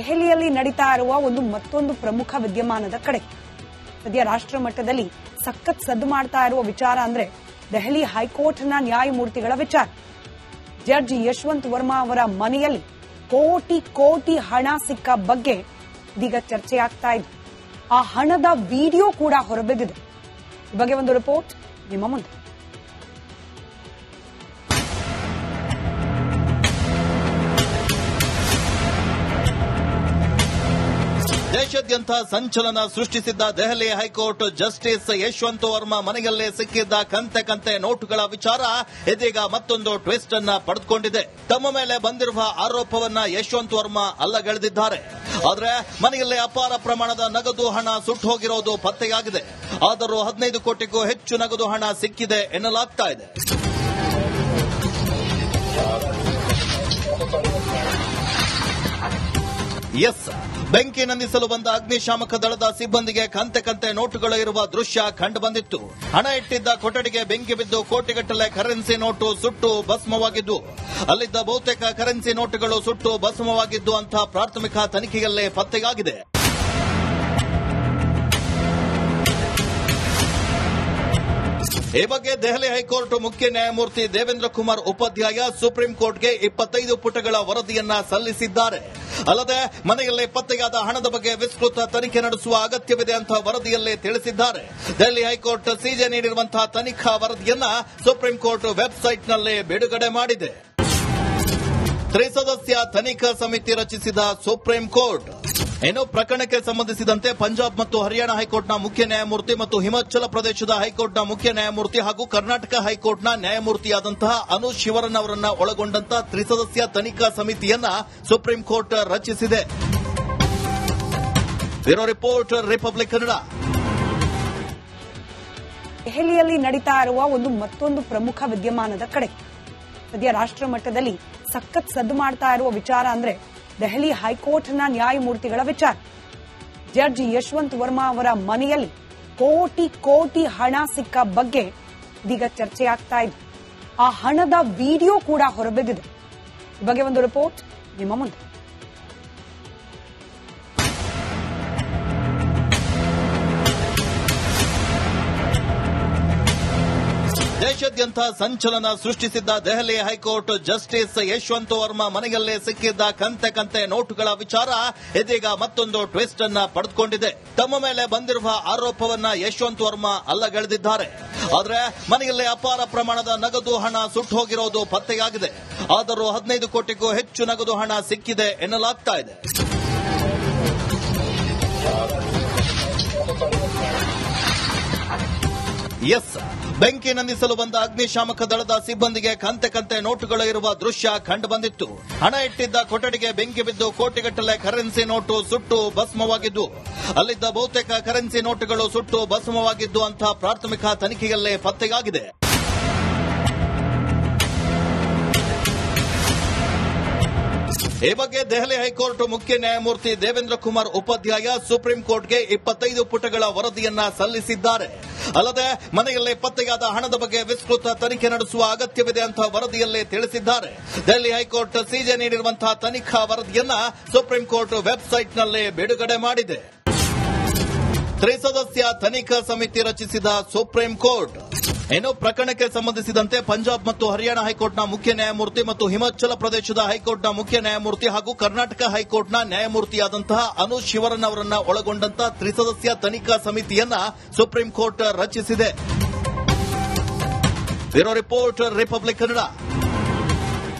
ದೆಹಲಿಯಲ್ಲಿ ನಡೀತಾ ಇರುವ ಮತ್ತೊಂದು ಪ್ರಮುಖ ವಿದ್ಯಮಾನದ ಕಡೆ ಸದ್ಯ ರಾಷ್ಟ್ರ ಮಟ್ಟದಲ್ಲಿ ಸಖತ್ ಸದ್ದು ಮಾಡ್ತಾ ಇರುವ ವಿಚಾರ ಅಂದ್ರೆ ದೆಹಲಿ ಹೈಕೋರ್ಟ್ನ ನ್ಯಾಯಮೂರ್ತಿಗಳ ವಿಚಾರ. ಜಡ್ಜ್ ಯಶವಂತ್ ವರ್ಮಾ ಅವರ ಮನೆಯಲ್ಲಿ ಕೋಟಿ ಕೋಟಿ ಹಣ ಸಿಕ್ಕ ಬಗ್ಗೆ ಇದೀಗ ಚರ್ಚೆ ಆಗ್ತಾ ಇದೆ. ಆ ಹಣದ ವಿಡಿಯೋ ಕೂಡ ಹೊರಬಿದ್ದಿದೆ. ಈ ಬಗ್ಗೆ ಒಂದು ರಿಪೋರ್ಟ್ ನಿಮ್ಮ ಮುಂದೆ. ದೇಶಾದ್ಯಂತ ಸಂಚಲನ ಸೃಷ್ಟಿಸಿದ್ದ ದೆಹಲಿ ಹೈಕೋರ್ಟ್ ಜಸ್ಟಿಸ್ ಯಶವಂತ್ ವರ್ಮಾ ಮನೆಯಲ್ಲೇ ಸಿಕ್ಕಿದ್ದ ಕಂತೆ ನೋಟುಗಳ ವಿಚಾರ ಇದೀಗ ಮತ್ತೊಂದು ಟ್ವಿಸ್ಟ್ ಅನ್ನ ಪಡೆದುಕೊಂಡಿದೆ. ತಮ್ಮ ಮೇಲೆ ಬಂದಿರುವ ಆರೋಪವನ್ನ ಯಶವಂತ್ ವರ್ಮಾ ಅಲ್ಲಗಳೆದಿದ್ದಾರೆ. ಆದರೆ ಮನೆಯಲ್ಲೇ ಅಪಾರ ಪ್ರಮಾಣದ ನಗದು ಹಣ ಸುಟ್ಟು ಹೋಗಿರೋದು ಪತ್ತೆಯಾಗಿದೆ. ಆದರೂ 15 ಕೋಟಿಗೂ ಹೆಚ್ಚು ನಗದು ಹಣ ಸಿಕ್ಕಿದೆ ಎನ್ನಲಾಗ್ತಾ ಇದೆ. ಬೆಂಕಿ ನಂದಿಸಲು ಬಂದ ಅಗ್ನಿಶಾಮಕ ದಳದ ಸಿಬ್ಬಂದಿಗೆ ಕಂತೆ ನೋಟುಗಳು ಇರುವ ದೃಶ್ಯ ಕಂಡು ಬಂದಿತ್ತು. ಹಣ ಇಟ್ಟಿದ್ದ ಕೊಠಡಿಗೆ ಬೆಂಕಿ ಬಿದ್ದು ಕೋಟಿಗಟ್ಟಲೆ ಕರೆನ್ಸಿ ನೋಟು ಸುಟ್ಟು ಭಸ್ಮವಾಗಿದ್ದು, ಅಲ್ಲಿದ್ದ ಬಹುತೇಕ ಕರೆನ್ಸಿ ನೋಟುಗಳು ಸುಟ್ಟು ಭಸ್ಮವಾಗಿದ್ದು ಅಂತ ಪ್ರಾಥಮಿಕ ತನಿಖೆಯಲ್ಲೇ ಪತ್ತೆಯಾಗಿದೆ. ಈ ಬಗ್ಗೆ ದೆಹಲಿ ಹೈಕೋರ್ಟ್ ಮುಖ್ಯ ನ್ಯಾಯಮೂರ್ತಿ ದೇವೇಂದ್ರ ಕುಮಾರ್ ಉಪಾಧ್ಯಾಯ ಸುಪ್ರೀಂ ಕೋರ್ಟ್ಗೆ 25 ಪುಟಗಳ ವರದಿಯನ್ನ ಸಲ್ಲಿಸಿದ್ದಾರೆ. ಅಲ್ಲದೆ ಮನೆಯಲ್ಲಿ ಪತ್ತೆಯಾದ ಹಣದ ಬಗ್ಗೆ ವಿಸ್ತೃತ ತನಿಖೆ ನಡೆಸುವ ಅಗತ್ಯವಿದೆ ಅಂತ ವರದಿಯಲ್ಲೇ ತಿಳಿಸಿದ್ದಾರೆ. ದೆಹಲಿ ಹೈಕೋರ್ಟ್ ಸಿಜೆ ನೀಡಿರುವಂತಹ ತನಿಖಾ ವರದಿಯನ್ನ ಸುಪ್ರೀಂ ಕೋರ್ಟ್ ವೆಬ್ಸೈಟ್ನಲ್ಲಿ ಬಿಡುಗಡೆ ಮಾಡಿದೆ. ತ್ರಿಸದಸ್ಯ ತನಿಖಾ ಸಮಿತಿ ರಚಿಸಿದ ಸುಪ್ರೀಂ ಕೋರ್ಟ್ ಇನ್ನು ಪ್ರಕರಣಕ್ಕೆ ಸಂಬಂಧಿಸಿದಂತೆ ಪಂಜಾಬ್ ಮತ್ತು ಹರಿಯಾಣ ಹೈಕೋರ್ಟ್ನ ಮುಖ್ಯ ನ್ಯಾಯಮೂರ್ತಿ ಮತ್ತು ಹಿಮಾಚಲ ಪ್ರದೇಶದ ಹೈಕೋರ್ಟ್ನ ಮುಖ್ಯ ನ್ಯಾಯಮೂರ್ತಿ ಹಾಗೂ ಕರ್ನಾಟಕ ಹೈಕೋರ್ಟ್ನ ನ್ಯಾಯಮೂರ್ತಿಯಾದಂತಹ ಅನು ಶಿವರನ್ ಅವರನ್ನ ಒಳಗೊಂಡಂತಹ ತ್ರಿಸದಸ್ಯ ತನಿಖಾ ಸಮಿತಿಯನ್ನ ಸುಪ್ರೀಂ ಕೋರ್ಟ್ ರಚಿಸಿದೆ. Bureau report republic Kannada. ದೆಹಲಿಯಲ್ಲಿ ನಡೀತಾ ಇರುವ ಮತ್ತೊಂದು ಪ್ರಮುಖ ವಿದ್ಯಮಾನದ ಕಡೆ ಸದ್ಯ ರಾಷ್ಟ್ರ ಮಟ್ಟದಲ್ಲಿ ಸಖತ್ ಸದ್ದು ಮಾಡ್ತಾ ಇರುವ ವಿಚಾರ ಅಂದ್ರೆ ದೆಹಲಿ ಹೈಕೋರ್ಟ್ನ ನ್ಯಾಯಮೂರ್ತಿಗಳ ವಿಚಾರ. ಜಡ್ಜ್ ಯಶವಂತ್ ವರ್ಮಾ ಅವರ ಮನೆಯಲ್ಲಿ ಕೋಟಿ ಕೋಟಿ ಹಣ ಸಿಕ್ಕ ಬಗ್ಗೆ ಇದೀಗ ಚರ್ಚೆ ಆಗ್ತಾ ಇದೆ. ಆ ಹಣದ ವಿಡಿಯೋ ಕೂಡ ಹೊರಬಿದ್ದಿದೆ. ಈ ಬಗ್ಗೆ ಒಂದು ರಿಪೋರ್ಟ್ ನಿಮ್ಮ ಮುಂದೆ. ದೇಶಾದ್ಯಂತ ಸಂಚಲನ ಸೃಷ್ಟಿಸಿದ್ದ ದೆಹಲಿ ಹೈಕೋರ್ಟ್ ಜಸ್ಟಿಸ್ ಯಶವಂತ್ ವರ್ಮಾ ಮನೆಯಲ್ಲೇ ಸಿಕ್ಕಿದ್ದ ಕಂತೆ ನೋಟುಗಳ ವಿಚಾರ ಇದೀಗ ಮತ್ತೊಂದು ಟ್ವಿಸ್ಟ್ ಅನ್ನ ಪಡೆದುಕೊಂಡಿದೆ. ತಮ್ಮ ಮೇಲೆ ಬಂದಿರುವ ಆರೋಪವನ್ನ ಯಶವಂತ್ ವರ್ಮಾ ಅಲ್ಲಗಳೆದಿದ್ದಾರೆ. ಆದರೆ ಮನೆಯಲ್ಲೇ ಅಪಾರ ಪ್ರಮಾಣದ ನಗದು ಹಣ ಸುಟ್ಟು ಹೋಗಿರೋದು ಪತ್ತೆಯಾಗಿದೆ. ಆದರೂ 15 ಕೋಟಿಗೂ ಹೆಚ್ಚು ನಗದು ಹಣ ಸಿಕ್ಕಿದೆ ಎನ್ನಲಾಗ್ತಾ ಇದೆ. ಬೆಂಕಿ ನಂದಿಸಲು ಬಂದ ಅಗ್ನಿಶಾಮಕ ದಳದ ಸಿಬ್ಬಂದಿಗೆ ಕಂತೆ ನೋಟುಗಳು ಇರುವ ದೃಶ್ಯ ಕಂಡು ಬಂದಿತ್ತು. ಹಣ ಇಟ್ಟಿದ್ದ ಕೊಠಡಿಗೆ ಬೆಂಕಿ ಬಿದ್ದು ಕೋಟಿಗಟ್ಟಲೆ ಕರೆನ್ಸಿ ನೋಟು ಸುಟ್ಟು ಭಸ್ಮವಾಗಿದ್ದು, ಅಲ್ಲಿದ್ದ ಬಹುತೇಕ ಕರೆನ್ಸಿ ನೋಟುಗಳು ಸುಟ್ಟು ಭಸ್ಮವಾಗಿದ್ದು ಅಂತ ಪ್ರಾಥಮಿಕ ತನಿಖೆಯಲ್ಲೇ ಪತ್ತೆಯಾಗಿದೆ. ಈ ಬಗ್ಗೆ ದೆಹಲಿ ಹೈಕೋರ್ಟ್ ಮುಖ್ಯ ನ್ಯಾಯಮೂರ್ತಿ ದೇವೇಂದ್ರ ಕುಮಾರ್ ಉಪಾಧ್ಯಾಯ ಸುಪ್ರೀಂ ಕೋರ್ಟ್ಗೆ 25 ಪುಟಗಳ ವರದಿಯನ್ನ ಸಲ್ಲಿಸಿದ್ದಾರೆ. ಅಲ್ಲದೆ ಮನೆಯಲ್ಲಿ ಪತ್ತೆಯಾದ ಹಣದ ಬಗ್ಗೆ ವಿಸ್ತೃತ ತನಿಖೆ ನಡೆಸುವ ಅಗತ್ಯವಿದೆ ಅಂತ ವರದಿಯಲ್ಲೇ ತಿಳಿಸಿದ್ದಾರೆ. ದೆಹಲಿ ಹೈಕೋರ್ಟ್ ಸಿಜೆ ನೀಡಿರುವಂತಹ ತನಿಖಾ ವರದಿಯನ್ನ ಸುಪ್ರೀಂ ಕೋರ್ಟ್ ವೆಬ್ಸೈಟ್ನಲ್ಲಿ ಬಿಡುಗಡೆ ಮಾಡಿದೆ. ತ್ರಿಸದಸ್ಯ ತನಿಖಾ ಸಮಿತಿ ರಚಿಸಿದ ಸುಪ್ರೀಂ ಕೋರ್ಟ್ ಇನ್ನು ಪ್ರಕರಣಕ್ಕೆ ಸಂಬಂಧಿಸಿದಂತೆ ಪಂಜಾಬ್ ಮತ್ತು ಹರಿಯಾಣ ಹೈಕೋರ್ಟ್ನ ಮುಖ್ಯ ನ್ಯಾಯಮೂರ್ತಿ ಮತ್ತು ಹಿಮಾಚಲ ಪ್ರದೇಶದ ಹೈಕೋರ್ಟ್ನ ಮುಖ್ಯ ನ್ಯಾಯಮೂರ್ತಿ ಹಾಗೂ ಕರ್ನಾಟಕ ಹೈಕೋರ್ಟ್ನ ನ್ಯಾಯಮೂರ್ತಿಯಾದಂತಹ ಅನು ಶಿವರನ್ ಅವರನ್ನ ಒಳಗೊಂಡಂತಹ ತ್ರಿಸದಸ್ಯ ತನಿಖಾ ಸಮಿತಿಯನ್ನ ಸುಪ್ರೀಂ ಕೋರ್ಟ್ ರಚಿಸಿದೆ. Bureau report republic Kannada.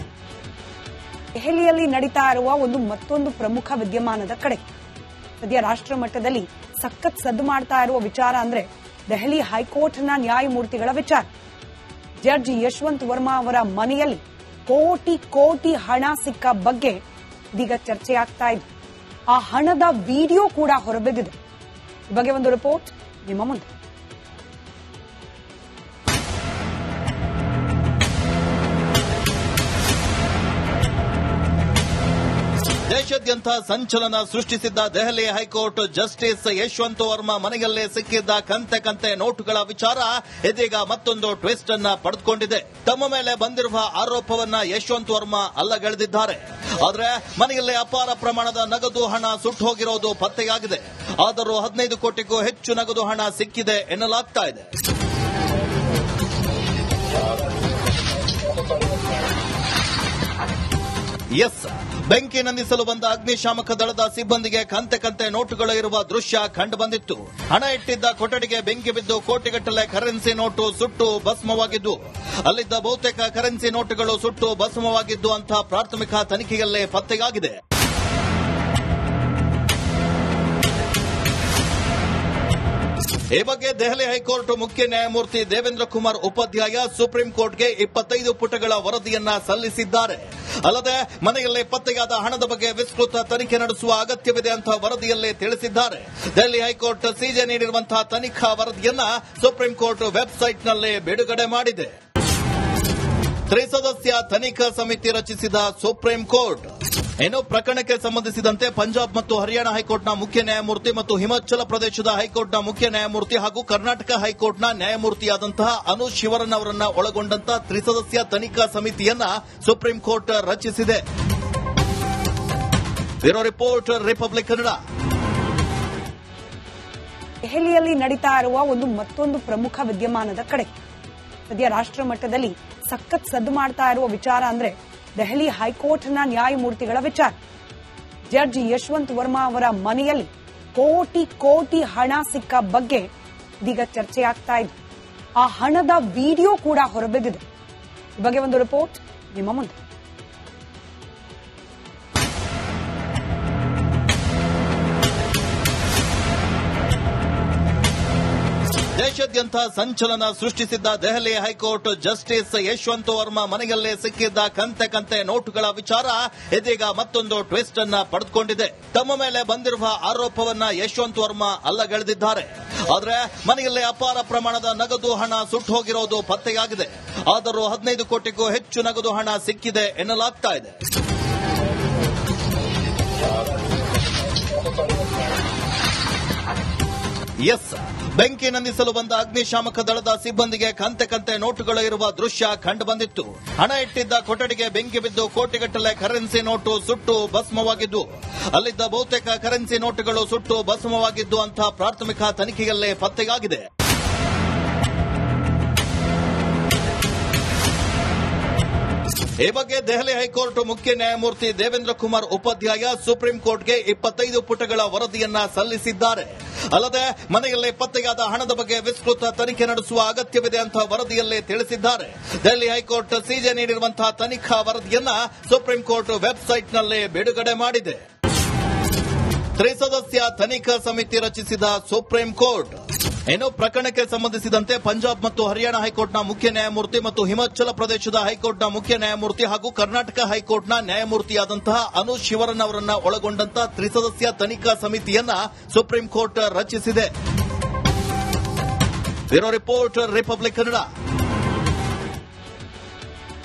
ದೆಹಲಿಯಲ್ಲಿ ನಡೀತಾ ಇರುವ ಮತ್ತೊಂದು ಪ್ರಮುಖ ವಿದ್ಯಮಾನದ ಕಡೆ ಸದ್ಯ ರಾಷ್ಟ್ರ ಮಟ್ಟದಲ್ಲಿ ಸಖತ್ ಸದ್ದು ಮಾಡ್ತಾ ಇರುವ ವಿಚಾರ ಅಂದ್ರೆ ದೆಹಲಿ ಹೈಕೋರ್ಟ್ನ ನ್ಯಾಯಮೂರ್ತಿಗಳ ವಿಚಾರ. ಜಡ್ಜ್ ಯಶವಂತ್ ವರ್ಮಾ ಅವರ ಮನೆಯಲ್ಲಿ ಕೋಟಿ ಕೋಟಿ ಹಣ ಸಿಕ್ಕ ಬಗ್ಗೆ ಇದೀಗ ಚರ್ಚೆ ಆಗ್ತಾ ಇದೆ. ಆ ಹಣದ ವಿಡಿಯೋ ಕೂಡ ಹೊರಬಿದ್ದಿದೆ. ಈ ಬಗ್ಗೆ ಒಂದು ರಿಪೋರ್ಟ್ ನಿಮ್ಮ ಮುಂದೆ. ದೇಶಾದ್ಯಂತ ದೇಶಾದ್ಯಂತ ಸಂಚಲನ ಸೃಷ್ಟಿಸಿದ್ದ ದೆಹಲಿ ಹೈಕೋರ್ಟ್ ಜಸ್ಟಿಸ್ ಯಶವಂತ್ ವರ್ಮಾ ಮನೆಯಲ್ಲೇ ಸಿಕ್ಕಿದ್ದ ಕಂತೆ ನೋಟುಗಳ ವಿಚಾರ ಇದೀಗ ಮತ್ತೊಂದು ಟ್ವಿಸ್ಟ್ ಅನ್ನ ಪಡೆದುಕೊಂಡಿದೆ. ತಮ್ಮ ಮೇಲೆ ಬಂದಿರುವ ಆರೋಪವನ್ನ ಯಶವಂತ್ ವರ್ಮಾ ಅಲ್ಲಗಳೆದಿದ್ದಾರೆ. ಆದರೆ ಮನೆಯಲ್ಲೇ ಅಪಾರ ಪ್ರಮಾಣದ ನಗದು ಹಣ ಸುಟ್ಟು ಹೋಗಿರೋದು ಪತ್ತೆಯಾಗಿದೆ. ಆದರೂ 15 ಕೋಟಿಗೂ ಹೆಚ್ಚು ನಗದು ಹಣ ಸಿಕ್ಕಿದೆ ಎನ್ನಲಾಗ್ತಾ ಇದೆ. ಬೆಂಕಿ ನಂದಿಸಲು ಬಂದ ಅಗ್ನಿಶಾಮಕ ದಳದ ಸಿಬ್ಬಂದಿಗೆ ಕಂತೆ ನೋಟುಗಳು ಇರುವ ದೃಶ್ಯ ಕಂಡು ಬಂದಿತ್ತು. ಹಣ ಇಟ್ಟಿದ್ದ ಕೊಠಡಿಗೆ ಬೆಂಕಿ ಬಿದ್ದು ಕೋಟಿಗಟ್ಟಲೆ ಕರೆನ್ಸಿ ನೋಟು ಸುಟ್ಟು ಭಸ್ಮವಾಗಿದ್ದು, ಅಲ್ಲಿದ್ದ ಬಹುತೇಕ ಕರೆನ್ಸಿ ನೋಟುಗಳು ಸುಟ್ಟು ಭಸ್ಮವಾಗಿದ್ದು ಅಂತ ಪ್ರಾಥಮಿಕ ತನಿಖೆಯಲ್ಲೇ ಪತ್ತೆಯಾಗಿದೆ. ಈ ಬಗ್ಗೆ ದೆಹಲಿ ಹೈಕೋರ್ಟ್ ಮುಖ್ಯ ನ್ಯಾಯಮೂರ್ತಿ ದೇವೇಂದ್ರ ಕುಮಾರ್ ಉಪಾಧ್ಯಾಯ ಸುಪ್ರೀಂ ಕೋರ್ಟ್ಗೆ 25 ಪುಟಗಳ ವರದಿಯನ್ನ ಸಲ್ಲಿಸಿದ್ದಾರೆ. ಅಲ್ಲದೆ ಮನೆಯಲ್ಲೇ ಪತ್ತೆಯಾದ ಹಣದ ಬಗ್ಗೆ ವಿಸ್ತೃತ ತನಿಖೆ ನಡೆಸುವ ಅಗತ್ಯವಿದೆ ಅಂತ ವರದಿಯಲ್ಲೇ ತಿಳಿಸಿದ್ದಾರೆ. ದೆಹಲಿ ಹೈಕೋರ್ಟ್ ಸಿಜೆ ನೀಡಿರುವಂತಹ ತನಿಖಾ ವರದಿಯನ್ನ ಸುಪ್ರೀಂ ಕೋರ್ಟ್ ವೆಬ್ಸೈಟ್ನಲ್ಲೇ ಬಿಡುಗಡೆ ಮಾಡಿದೆ. ತ್ರಿಸದಸ್ಯ ತನಿಖಾ ಸಮಿತಿ ರಚಿಸಿದ ಸುಪ್ರೀಂ ಕೋರ್ಟ್ ಇನ್ನು ಪ್ರಕರಣಕ್ಕೆ ಸಂಬಂಧಿಸಿದಂತೆ ಪಂಜಾಬ್ ಮತ್ತು ಹರಿಯಾಣ ಹೈಕೋರ್ಟ್ನ ಮುಖ್ಯ ನ್ಯಾಯಮೂರ್ತಿ ಮತ್ತು ಹಿಮಾಚಲ ಪ್ರದೇಶದ ಹೈಕೋರ್ಟ್ನ ಮುಖ್ಯ ನ್ಯಾಯಮೂರ್ತಿ ಹಾಗೂ ಕರ್ನಾಟಕ ಹೈಕೋರ್ಟ್ನ ನ್ಯಾಯಮೂರ್ತಿಯಾದಂತಹ ಅನು ಶಿವರನ್ ಅವರನ್ನ ಒಳಗೊಂಡಂತಹ ತ್ರಿಸದಸ್ಯ ತನಿಖಾ ಸಮಿತಿಯನ್ನ ಸುಪ್ರೀಂ ಕೋರ್ಟ್ ರಚಿಸಿದೆ. Bureau report republic Kannada. ದೆಹಲಿಯಲ್ಲಿ ನಡೀತಾ ಇರುವ ಮತ್ತೊಂದು ಪ್ರಮುಖ ವಿದ್ಯಮಾನದ ಕಡೆ ಸದ್ಯ ರಾಷ್ಟ್ರ ಮಟ್ಟದಲ್ಲಿ ಸಖತ್ ಸದ್ದು ಮಾಡ್ತಾ ಇರುವ ವಿಚಾರ ಅಂದ್ರೆ ದೆಹಲಿ ಹೈಕೋರ್ಟ್ನ ನ್ಯಾಯಮೂರ್ತಿಗಳ ವಿಚಾರ. ಜಡ್ಜ್ ಯಶವಂತ್ ವರ್ಮಾ ಅವರ ಮನೆಯಲ್ಲಿ ಕೋಟಿ ಹಣ ಸಿಕ್ಕ ಬಗ್ಗೆ ಇದೀಗ ಚರ್ಚೆಯಾಗ್ತಾ ಇದೆ. ಆ ಹಣದ ವಿಡಿಯೋ ಕೂಡ ಹೊರಬಿದ್ದಿದೆ. ಈ ಬಗ್ಗೆ ಒಂದು ರಿಪೋರ್ಟ್ ನಿಮ್ಮ ಮುಂದೆ. ದೇಶಾದ್ಯಂತ ಸಂಚಲನ ಸೃಷ್ಟಿಸಿದ್ದ ದೆಹಲಿ ಹೈಕೋರ್ಟ್ ಜಸ್ಟಿಸ್ ಯಶವಂತ್ ವರ್ಮಾ ಮನೆಯಲ್ಲೇ ಸಿಕ್ಕಿದ್ದ ಕಂತೆ ನೋಟುಗಳ ವಿಚಾರ ಇದೀಗ ಮತ್ತೊಂದು ಟ್ವಿಸ್ಟ್ ಅನ್ನ ಪಡೆದುಕೊಂಡಿದೆ. ತಮ್ಮ ಮೇಲೆ ಬಂದಿರುವ ಆರೋಪವನ್ನ ಯಶವಂತ್ ವರ್ಮಾ ಅಲ್ಲಗಳೆದಿದ್ದಾರೆ. ಆದರೆ ಮನೆಯಲ್ಲೇ ಅಪಾರ ಪ್ರಮಾಣದ ನಗದು ಹಣ ಸುಟ್ಟು ಹೋಗಿರೋದು ಪತ್ತೆಯಾಗಿದೆ. ಆದರೂ 15 ಕೋಟಿಗೂ ಹೆಚ್ಚು ನಗದು ಹಣ ಸಿಕ್ಕಿದೆ ಎನ್ನಲಾಗ್ತಾ ಇದೆ. ಬೆಂಕಿ ನಂದಿಸಲು ಬಂದ ಅಗ್ನಿಶಾಮಕ ದಳದ ಸಿಬ್ಬಂದಿಗೆ ಕಂತೆ ನೋಟುಗಳು ಇರುವ ದೃಶ್ಯ ಕಂಡು ಬಂದಿತ್ತು. ಹಣ ಇಟ್ಟಿದ್ದ ಕೊಠಡಿಗೆ ಬೆಂಕಿ ಬಿದ್ದು ಕೋಟಿಗಟ್ಟಲೆ ಕರೆನ್ಸಿ ನೋಟು ಸುಟ್ಟು ಭಸ್ಮವಾಗಿದ್ದು, ಅಲ್ಲಿದ್ದ ಬಹುತೇಕ ಕರೆನ್ಸಿ ನೋಟುಗಳು ಸುಟ್ಟು ಭಸ್ಮವಾಗಿದ್ದು ಅಂತ ಪ್ರಾಥಮಿಕ ತನಿಖೆಯಲ್ಲೇ ಪತ್ತೆಯಾಗಿದೆ. ಈ ಬಗ್ಗೆ ದೆಹಲಿ ಹೈಕೋರ್ಟ್ ಮುಖ್ಯ ನ್ಯಾಯಮೂರ್ತಿ ದೇವೇಂದ್ರ ಕುಮಾರ್ ಉಪಾಧ್ಯಾಯ ಸುಪ್ರೀಂ ಕೋರ್ಟ್ಗೆ 25 ಪುಟಗಳ ವರದಿಯನ್ನ ಸಲ್ಲಿಸಿದ್ದಾರೆ. ಅಲ್ಲದೆ ಮನೆಯಲ್ಲೇ ಪತ್ತೆಯಾದ ಹಣದ ಬಗ್ಗೆ ವಿಸ್ತೃತ ತನಿಖೆ ನಡೆಸುವ ಅಗತ್ಯವಿದೆ ಅಂತ ವರದಿಯಲ್ಲೇ ತಿಳಿಸಿದ್ದಾರೆ. ದೆಹಲಿ ಹೈಕೋರ್ಟ್ ಸಿಜೆ ನೀಡಿರುವಂತಹ ತನಿಖಾ ವರದಿಯನ್ನ ಸುಪ್ರೀಂ ಕೋರ್ಟ್ ವೆಬ್ಸೈಟ್ನಲ್ಲೇ ಬಿಡುಗಡೆ ಮಾಡಿದೆ. ತ್ರಿಸದಸ್ಯ ತನಿಖಾ ಸಮಿತಿ ರಚಿಸಿದ ಸುಪ್ರೀಂ ಕೋರ್ಟ್ ಇನ್ನು ಪ್ರಕರಣಕ್ಕೆ ಸಂಬಂಧಿಸಿದಂತೆ ಪಂಜಾಬ್ ಮತ್ತು ಹರಿಯಾಣ ಹೈಕೋರ್ಟ್ನ ಮುಖ್ಯ ನ್ಯಾಯಮೂರ್ತಿ ಮತ್ತು ಹಿಮಾಚಲ ಪ್ರದೇಶದ ಹೈಕೋರ್ಟ್ನ ಮುಖ್ಯ ನ್ಯಾಯಮೂರ್ತಿ ಹಾಗೂ ಕರ್ನಾಟಕ ಹೈಕೋರ್ಟ್ನ ನ್ಯಾಯಮೂರ್ತಿಯಾದಂತಹ ಅನು ಶಿವರನ್ ಅವರನ್ನ ಒಳಗೊಂಡಂತಹ ತ್ರಿಸದಸ್ಯ ತನಿಖಾ ಸಮಿತಿಯನ್ನ ಸುಪ್ರೀಂ ಕೋರ್ಟ್ ರಚಿಸಿದೆ. Bureau report republic Kannada.